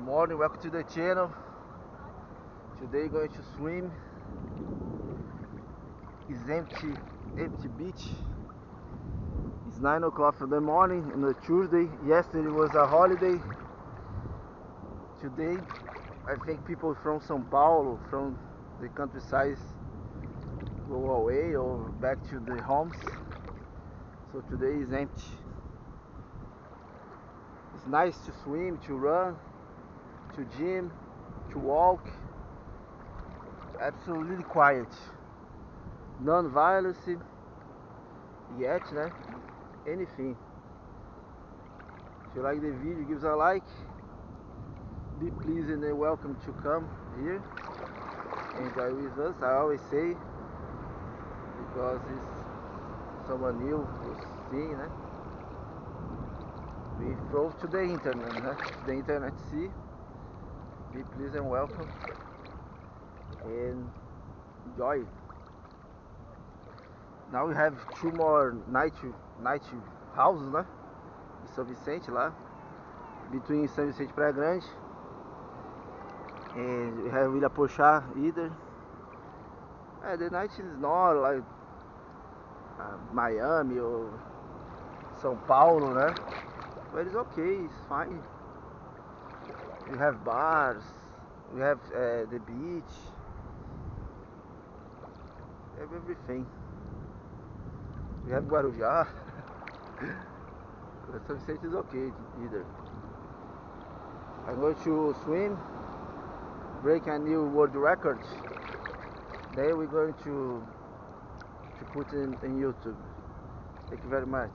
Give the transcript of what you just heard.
Morning, welcome to the channel. Today going to swim. It's empty beach. It's 9 o'clock in the morning on a Tuesday. Yesterday was a holiday. Today I think people from São Paulo, from the countryside, go away or back to their homes. So today is empty. It's nice to swim, to run, to gym, to walk. Absolutely quiet. Non-violence yet, né? Anything. If you like the video, give us a like. Be pleased and welcome to come here. Enjoy with us, I always say, because it's someone new to see, né? We throw to the internet, né? The internet see. Be pleased and welcome. And enjoy. Now we have two more night houses, né? Em São Vicente lá, between São Vicente e Praia Grande. And we have Ilha Pochá either. The night is not like Miami or São Paulo, né? But it's okay, it's fine. We have bars, we have the beach, we have everything. We have Guarujá. São Vicente is okay either. I'm going to swim, break a new world record. Then we're going to put in YouTube. Thank you very much.